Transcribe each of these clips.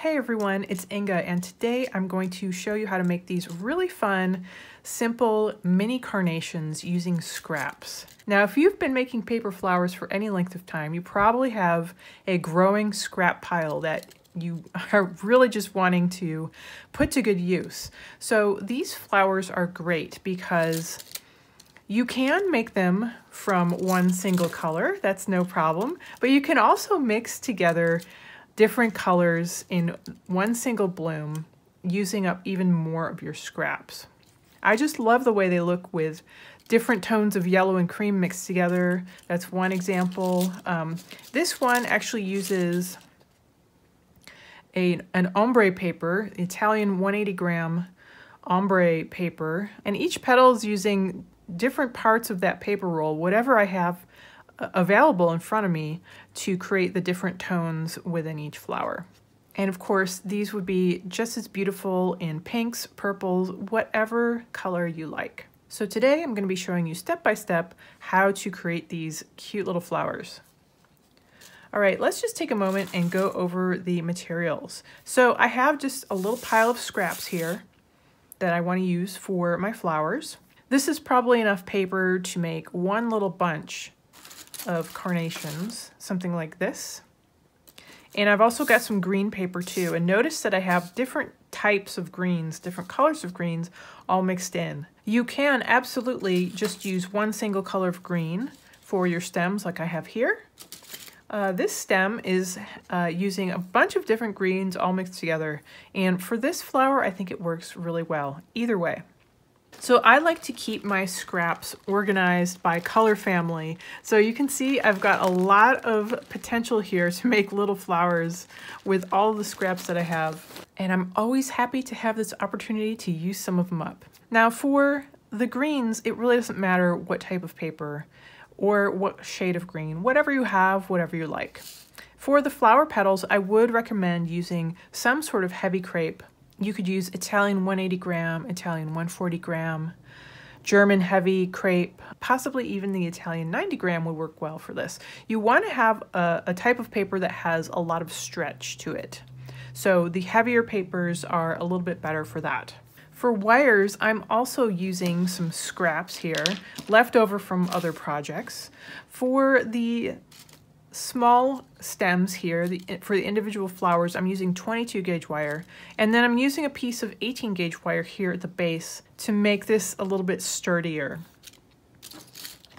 Hey everyone, it's Inga, and today I'm going to show you how to make these really fun, simple mini carnations using scraps. Now, if you've been making paper flowers for any length of time, you probably have a growing scrap pile that you are really just wanting to put to good use. So these flowers are great because you can make them from one single color, that's no problem, but you can also mix together different colors in one single bloom, using up even more of your scraps. I just love the way they look with different tones of yellow and cream mixed together. That's one example. This one actually uses an ombre paper, Italian 180 gram ombre paper, and each petal is using different parts of that paper roll, whatever I have available in front of me, to create the different tones within each flower. And of course, these would be just as beautiful in pinks, purples, whatever color you like. So today I'm going to be showing you step by step how to create these cute little flowers. All right, let's just take a moment and go over the materials. So I have just a little pile of scraps here that I want to use for my flowers. This is probably enough paper to make one little bunch of carnations, something like this. And I've also got some green paper too, and notice that I have different types of greens, different colors of greens all mixed in. You can absolutely just use one single color of green for your stems like I have here. This stem is using a bunch of different greens all mixed together, and for this flower I think it works really well either way. So I like to keep my scraps organized by color family. So you can see I've got a lot of potential here to make little flowers with all the scraps that I have. And I'm always happy to have this opportunity to use some of them up. Now for the greens, it really doesn't matter what type of paper or what shade of green, whatever you have, whatever you like. For the flower petals, I would recommend using some sort of heavy crepe. You could use Italian 180 gram, Italian 140 gram, German heavy crepe, possibly even the Italian 90 gram would work well for this. You want to have a type of paper that has a lot of stretch to it. So the heavier papers are a little bit better for that. For wires, I'm also using some scraps here, left over from other projects. For the small stems here, for the individual flowers, I'm using 22 gauge wire, and then I'm using a piece of 18 gauge wire here at the base to make this a little bit sturdier.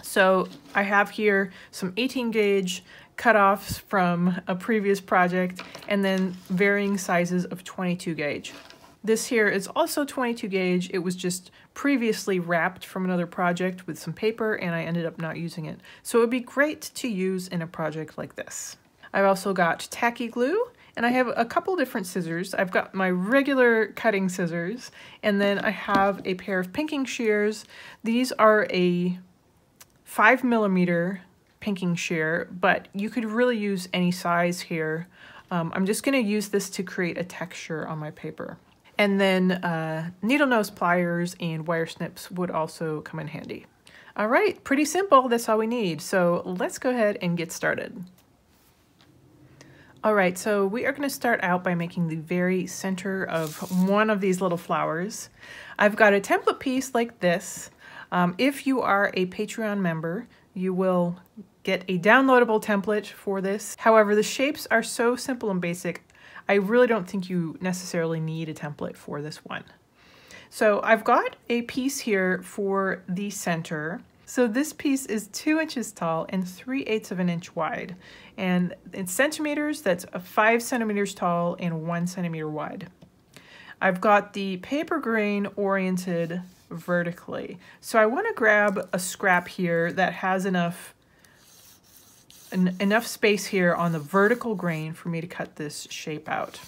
So I have here some 18 gauge cutoffs from a previous project, and then varying sizes of 22 gauge. This here is also 22 gauge. It was just previously wrapped from another project with some paper, and I ended up not using it. So it would be great to use in a project like this. I've also got tacky glue, and I have a couple different scissors. I've got my regular cutting scissors, and then I have a pair of pinking shears. These are a 5mm pinking shear, but you could really use any size here. I'm just going to use this to create a texture on my paper. And then needle nose pliers and wire snips would also come in handy. All right, pretty simple, that's all we need. So let's go ahead and get started. All right, so we are gonna start out by making the very center of one of these little flowers. I've got a template piece like this. If you are a Patreon member, you will get a downloadable template for this. However, the shapes are so simple and basic, I really don't think you necessarily need a template for this one. So I've got a piece here for the center. So this piece is 2 inches tall and 3/8 of an inch wide. And in centimeters, that's 5 centimeters tall and 1 centimeter wide. I've got the paper grain oriented vertically. So I want to grab a scrap here that has enough space here on the vertical grain for me to cut this shape out.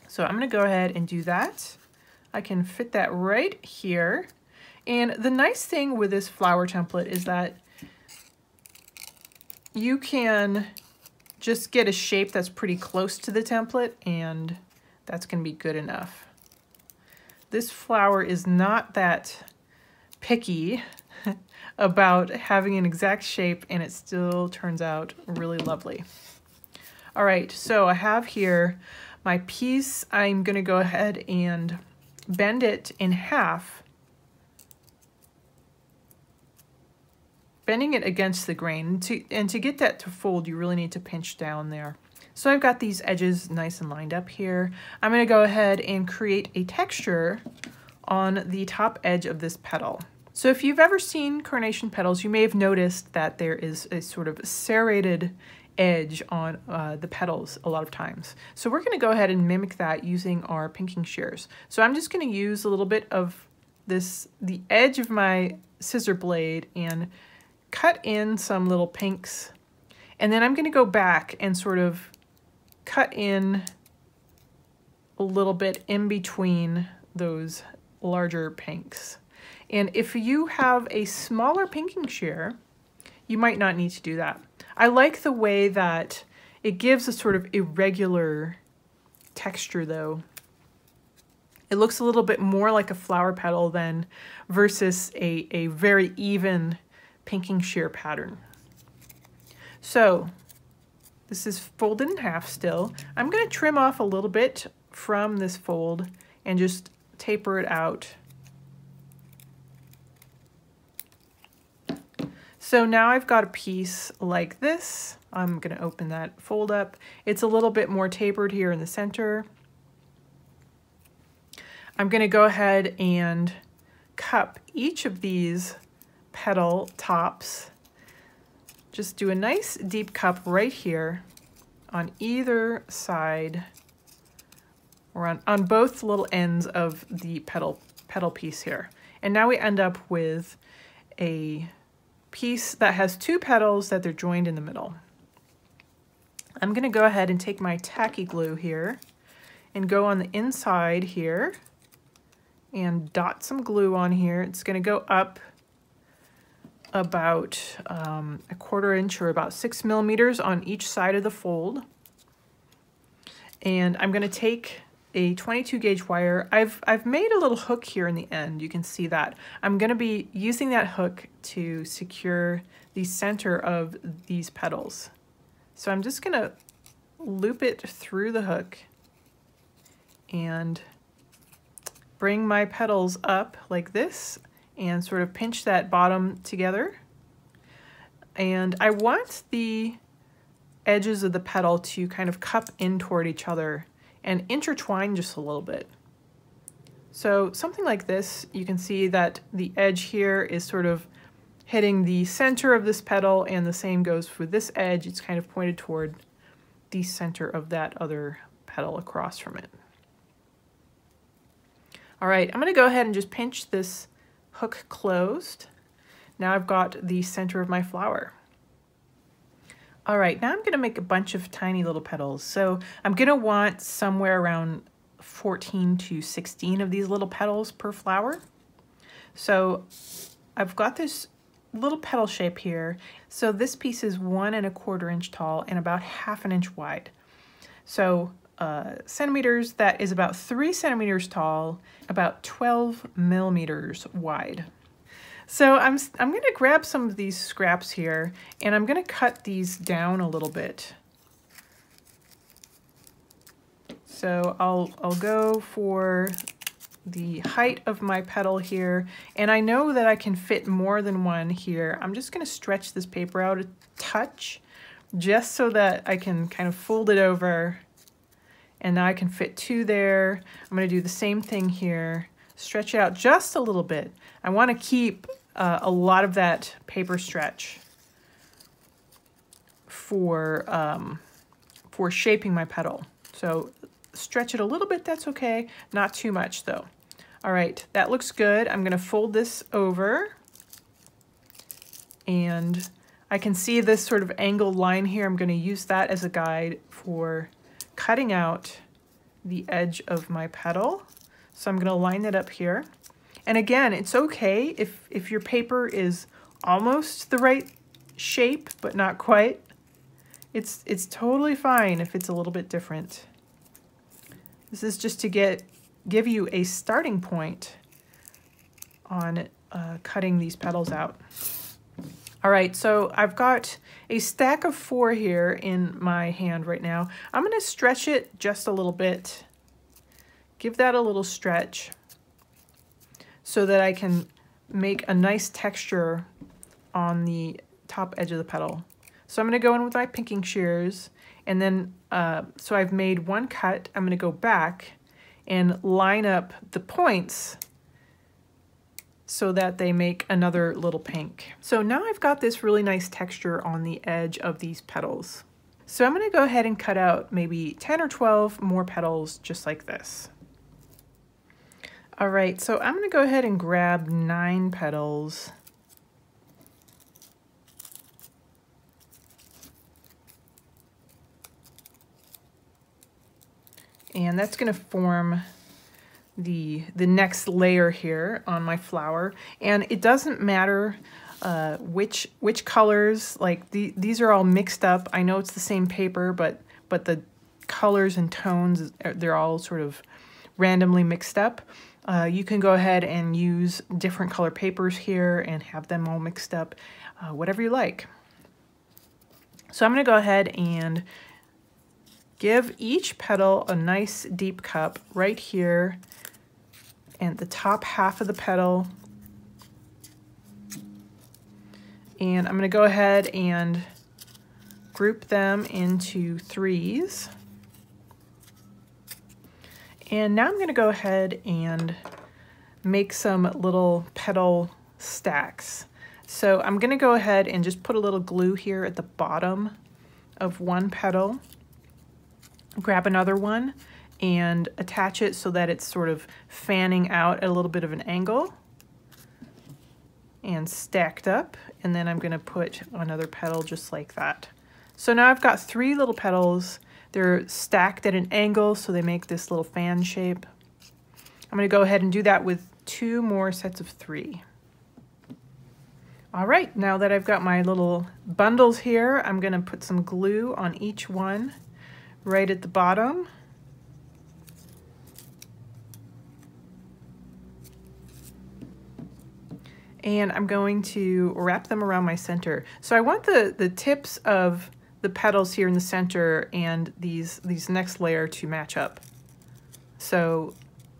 So I'm going to go ahead and do that. I can fit that right here. And the nice thing with this flower template is that you can just get a shape that's pretty close to the template, and that's going to be good enough. This flower is not that picky about having an exact shape, and it still turns out really lovely. All right, so I have here My piece, I'm gonna go ahead and bend it in half, bending it against the grain. And to get that to fold, you really need to pinch down there. So I've got these edges nice and lined up here. I'm gonna go ahead and create a texture on the top edge of this petal. So if you've ever seen carnation petals, you may have noticed that there is a sort of serrated edge on the petals a lot of times. So we're gonna go ahead and mimic that using our pinking shears. So I'm just gonna use a little bit of the edge of my scissor blade and cut in some little pinks. And then I'm gonna go back and sort of cut in a little bit in between those larger pinks. And if you have a smaller pinking shear, you might not need to do that. I like the way that it gives a sort of irregular texture though. It looks a little bit more like a flower petal than versus a very even pinking shear pattern. So this is folded in half still. I'm going to trim off a little bit from this fold and just taper it out. So now I've got a piece like this. I'm going to open that fold up. It's a little bit more tapered here in the center. I'm going to go ahead and cup each of these petal tops. Just do a nice deep cup right here on either side, or on both little ends of the petal piece here. And now we end up with a piece that has two petals that they're joined in the middle. I'm gonna go ahead and take my tacky glue here and go on the inside here and dot some glue on here. It's gonna go up about a 1/4 inch or about 6 millimeters on each side of the fold. And I'm gonna take a 22 gauge wire. I've made a little hook here in the end. You can see that. I'm gonna be using that hook to secure the center of these petals. So I'm just gonna loop it through the hook and bring my petals up like this and sort of pinch that bottom together. And I want the edges of the petal to kind of cup in toward each other and intertwine just a little bit. So something like this, you can see that the edge here is sort of hitting the center of this petal, and the same goes for this edge. It's kind of pointed toward the center of that other petal across from it. All right, I'm gonna go ahead and just pinch this hook closed. Now I've got the center of my flower. All right, now I'm gonna make a bunch of tiny little petals. So I'm gonna want somewhere around 14 to 16 of these little petals per flower. So I've got this little petal shape here. So this piece is 1 1/4 inch tall and about 1/2 inch wide. So centimeters, that is about 3 centimeters tall, about 12 millimeters wide. So I'm gonna grab some of these scraps here and I'm gonna cut these down a little bit. So I'll go for the height of my petal here, and I know that I can fit more than one here. I'm just gonna stretch this paper out a touch just so that I can kind of fold it over, and now I can fit 2 there. I'm gonna do the same thing here, stretch it out just a little bit. I wanna keep a lot of that paper stretch for shaping my petal. So stretch it a little bit, that's okay, not too much though. All right, that looks good. I'm gonna fold this over, and I can see this sort of angled line here. I'm gonna use that as a guide for cutting out the edge of my petal. So I'm gonna line it up here. And again, it's okay if your paper is almost the right shape, but not quite. It's totally fine if it's a little bit different. This is just to give you a starting point on cutting these petals out. All right, so I've got a stack of 4 here in my hand right now. I'm going to stretch it just a little bit. Give that a little stretch so that I can make a nice texture on the top edge of the petal. So I'm going to go in with my pinking shears, and then so I've made one cut. I'm going to go back and line up the points so that they make another little pink. So now I've got this really nice texture on the edge of these petals. So I'm going to go ahead and cut out maybe 10 or 12 more petals just like this. All right, so I'm going to go ahead and grab 9 petals. And that's going to form the next layer here on my flower. And it doesn't matter which colors, like these are all mixed up. I know it's the same paper, but the colors and tones, they're all sort of randomly mixed up. You can go ahead and use different color papers here and have them all mixed up, whatever you like. So I'm going to go ahead and give each petal a nice deep cup right here and the top half of the petal. And I'm going to go ahead and group them into 3s. And now I'm going to go ahead and make some little petal stacks. So I'm going to go ahead and just put a little glue here at the bottom of one petal. Grab another one and attach it so that it's sort of fanning out at a little bit of an angle and stacked up. And then I'm going to put another petal just like that. So now I've got 3 little petals. They're stacked at an angle, so they make this little fan shape. I'm going to go ahead and do that with 2 more sets of 3. All right, now that I've got my little bundles here, I'm going to put some glue on each one right at the bottom. And I'm going to wrap them around my center. So I want the tips of the petals here in the center and these next layer to match up. So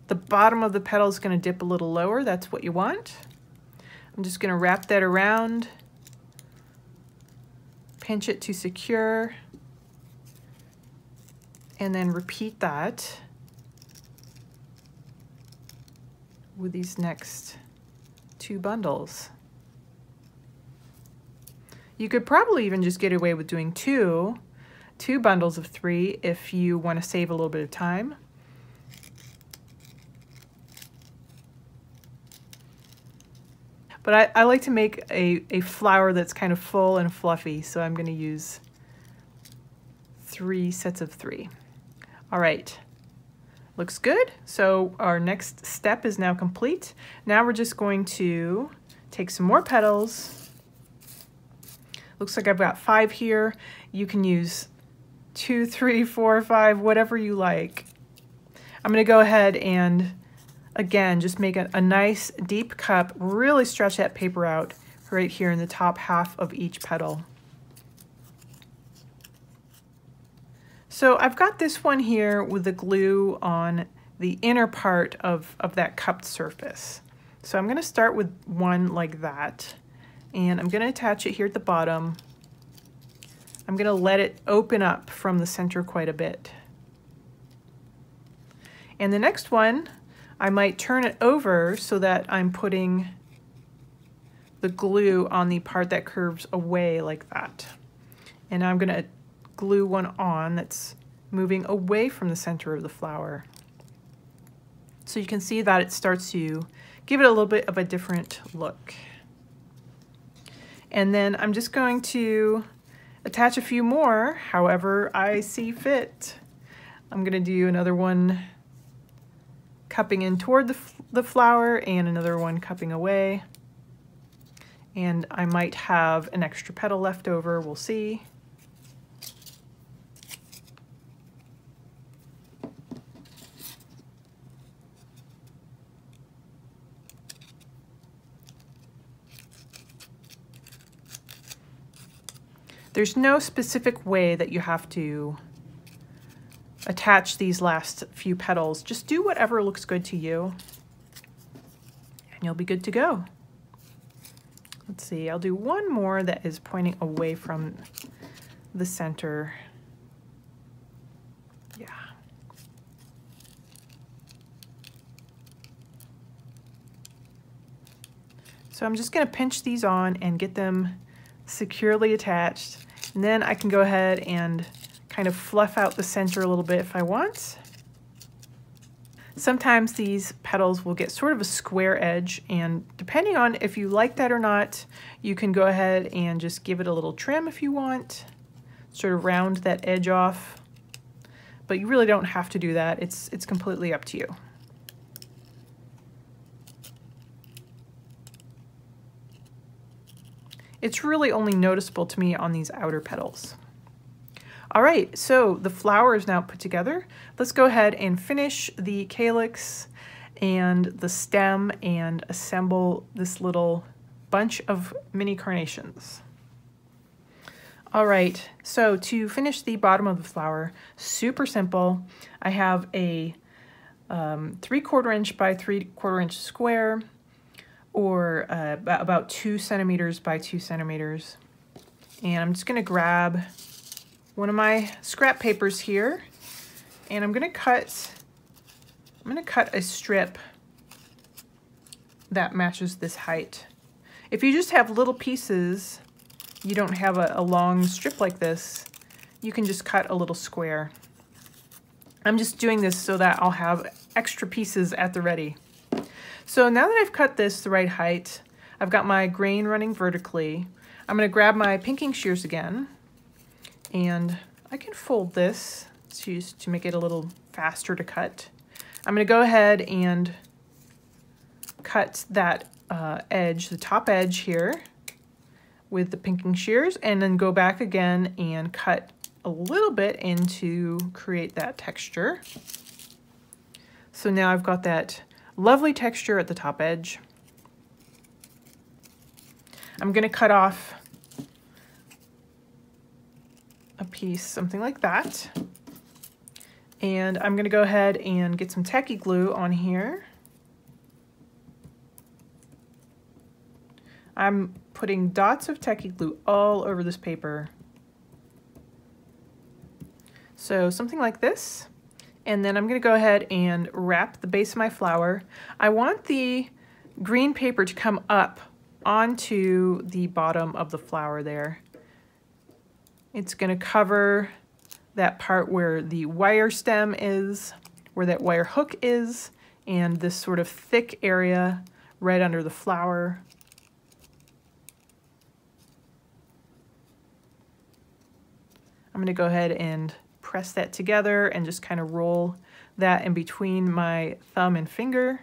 the bottom of the petal is going to dip a little lower. That's what you want. I'm just going to wrap that around, pinch it to secure, and then repeat that with these next 2 bundles. You could probably even just get away with doing two bundles of 3 if you want to save a little bit of time. But I like to make a flower that's kind of full and fluffy, so I'm going to use 3 sets of 3. All right. Looks good. So our next step is now complete. Now we're just going to take some more petals. Looks like I've got 5 here. You can use 2, 3, 4, 5, whatever you like. I'm going to go ahead and again just make a nice deep cup, really stretch that paper out right here in the top half of each petal. So I've got this one here with the glue on the inner part of that cupped surface. So I'm going to start with one like that, and I'm going to attach it here at the bottom. I'm going to let it open up from the center quite a bit. And the next one, I might turn it over so that I'm putting the glue on the part that curves away like that. And I'm going to glue one on that's moving away from the center of the flower. So you can see that it starts to give it a little bit of a different look. And then I'm just going to attach a few more however I see fit. I'm going to do another one cupping in toward the flower and another one cupping away. And I might have an extra petal left over, we'll see. There's no specific way that you have to attach these last few petals. Just do whatever looks good to you, and you'll be good to go. Let's see, I'll do one more that is pointing away from the center. Yeah. So I'm just going to pinch these on and get them securely attached. And then I can go ahead and kind of fluff out the center a little bit if I want. Sometimes these petals will get sort of a square edge, and depending on if you like that or not, you can go ahead and just give it a little trim if you want, sort of round that edge off. But you really don't have to do that. It's completely up to you. It's really only noticeable to me on these outer petals. All right, so the flower is now put together. Let's go ahead and finish the calyx and the stem and assemble this little bunch of mini carnations. All right, so to finish the bottom of the flower, super simple. I have a 3/4 inch by 3/4 inch square, or about 2 centimeters by 2 centimeters. And I'm just gonna grab one of my scrap papers here, and I'm gonna cut a strip that matches this height. If you just have little pieces, you don't have a long strip like this, you can just cut a little square. I'm just doing this so that I'll have extra pieces at the ready. So now that I've cut this the right height, I've got my grain running vertically. I'm going to grab my pinking shears again, and I can fold this to make it a little faster to cut. I'm going to go ahead and cut that edge, the top edge here, with the pinking shears, and then go back again and cut a little bit in to create that texture. So now I've got that lovely texture at the top edge. I'm going to cut off a piece, something like that. And I'm going to go ahead and get some tacky glue on here. I'm putting dots of tacky glue all over this paper. So something like this. And then I'm going to go ahead and wrap the base of my flower. I want the green paper to come up onto the bottom of the flower there. It's going to cover that part where the wire stem is, where that wire hook is, and this sort of thick area right under the flower. I'm going to go ahead and press that together and just kind of roll that in between my thumb and finger.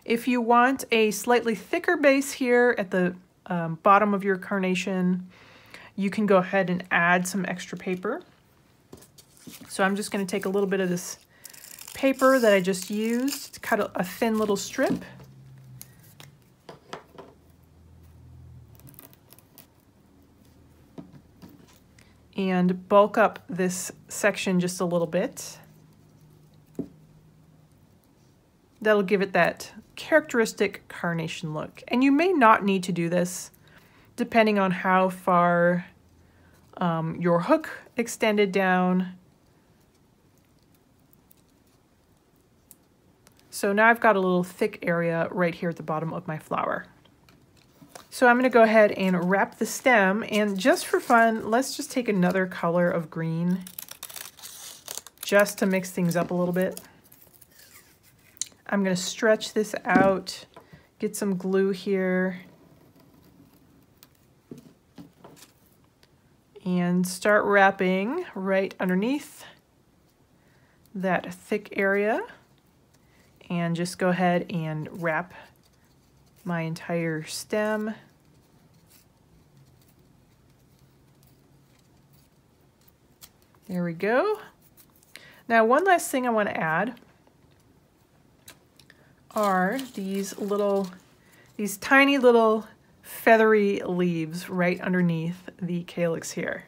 If you want a slightly thicker base here at the bottom of your carnation, you can go ahead and add some extra paper. So I'm just going to take a little bit of this paper that I just used to cut a thin little strip. And bulk up this section just a little bit. That'll give it that characteristic carnation look. And you may not need to do this depending on how far your hook extended down. So now I've got a little thick area right here at the bottom of my flower. So I'm going to go ahead and wrap the stem, and just for fun, let's just take another color of green just to mix things up a little bit. I'm going to stretch this out, get some glue here, and start wrapping right underneath that thick area, and just go ahead and wrap my entire stem. There we go. Now, one last thing I want to add are these tiny little feathery leaves right underneath the calyx here.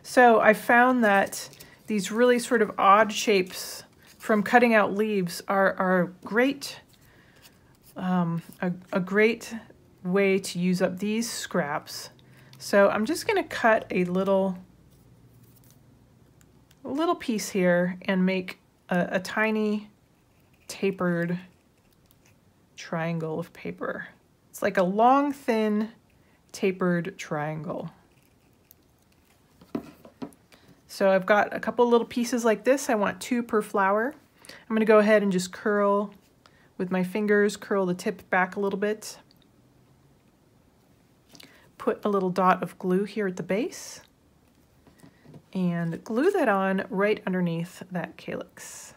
So I found that these really sort of odd shapes from cutting out leaves are great, a great way to use up these scraps. So I'm just going to cut a little piece here and make a tiny tapered triangle of paper. It's like a long, thin, tapered triangle. So I've got a couple little pieces like this. I want 2 per flower. I'm going to go ahead and just curl with my fingers, curl the tip back a little bit. Put a little dot of glue here at the base and glue that on right underneath that calyx.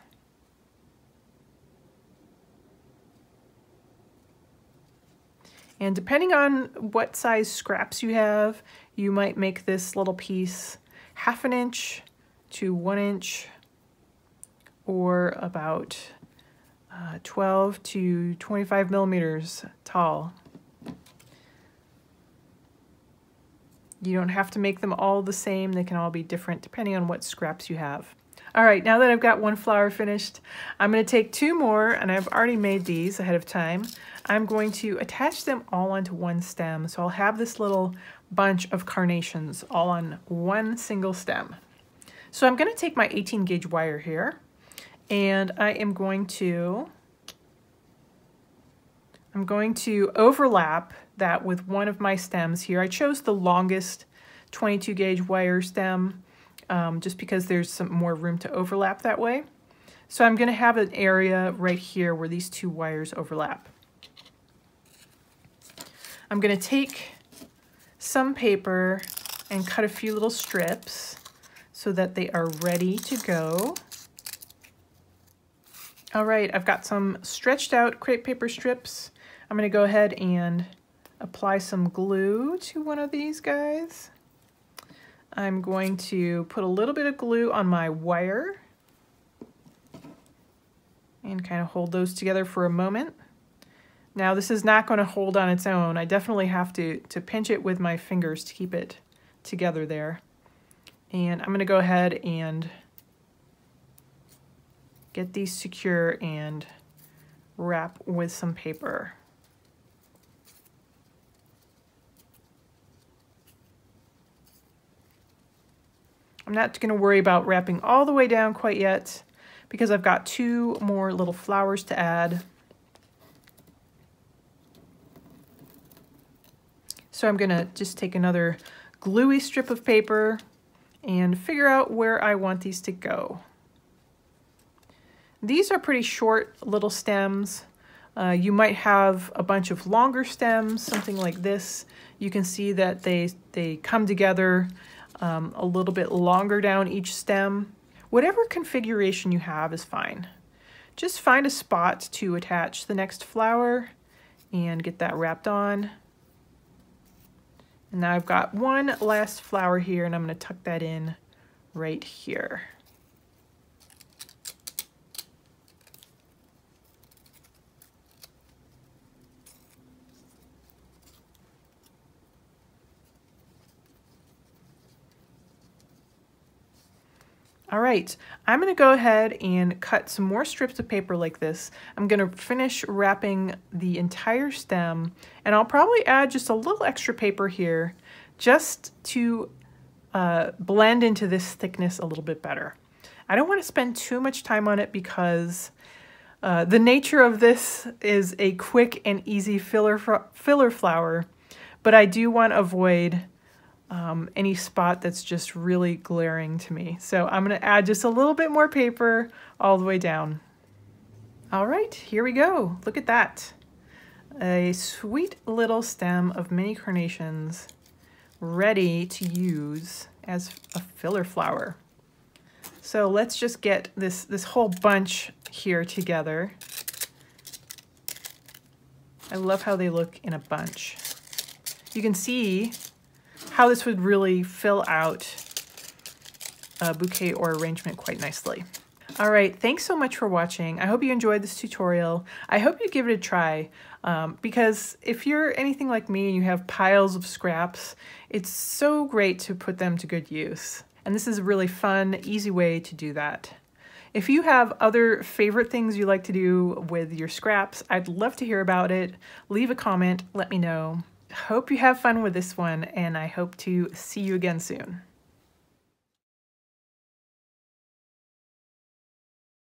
And depending on what size scraps you have, you might make this little piece 1/2 inch to 1 inch, or about 12 to 25 millimeters tall. You don't have to make them all the same. They can all be different depending on what scraps you have. All right, now that I've got 1 flower finished, I'm going to take 2 more, and I've already made these ahead of time. I'm going to attach them all onto one stem, so I'll have this little bunch of carnations all on one single stem. So I'm going to take my 18 gauge wire here, and I'm going to overlap that with one of my stems here. I chose the longest 22 gauge wire stem just because there's some more room to overlap that way. So I'm going to have an area right here where these 2 wires overlap. I'm going to take some paper and cut a few little strips so that they are ready to go. All right, I've got some stretched out crepe paper strips. I'm going to go ahead and apply some glue to one of these guys. I'm going to put a little bit of glue on my wire and kind of hold those together for a moment. Now this is not going to hold on its own. I definitely have to pinch it with my fingers to keep it together there. And I'm going to go ahead and get these secure and wrap with some paper. I'm not going to worry about wrapping all the way down quite yet because I've got 2 more little flowers to add. So I'm going to just take another gluey strip of paper and figure out where I want these to go. These are pretty short little stems. You might have a bunch of longer stems, something like this. You can see that they come together a little bit longer down each stem. Whatever configuration you have is fine. Just find a spot to attach the next flower and get that wrapped on. And now I've got one last flower here, and I'm going to tuck that in right here. All right, I'm going to go ahead and cut some more strips of paper like this. I'm going to finish wrapping the entire stem, and I'll probably add just a little extra paper here just to blend into this thickness a little bit better. I don't want to spend too much time on it because the nature of this is a quick and easy filler flower, but I do want to avoid any spot that's just really glaring to me. So I'm going to add just a little bit more paper all the way down. All right, here we go. Look at that. A sweet little stem of mini carnations ready to use as a filler flower. So let's just get this whole bunch here together. I love how they look in a bunch. You can see how this would really fill out a bouquet or arrangement quite nicely. All right, thanks so much for watching. I hope you enjoyed this tutorial. I hope you give it a try because if you're anything like me and you have piles of scraps, it's so great to put them to good use. And this is a really fun, easy way to do that. If you have other favorite things you like to do with your scraps, I'd love to hear about it. Leave a comment, let me know. Hope you have fun with this one, and I hope to see you again soon.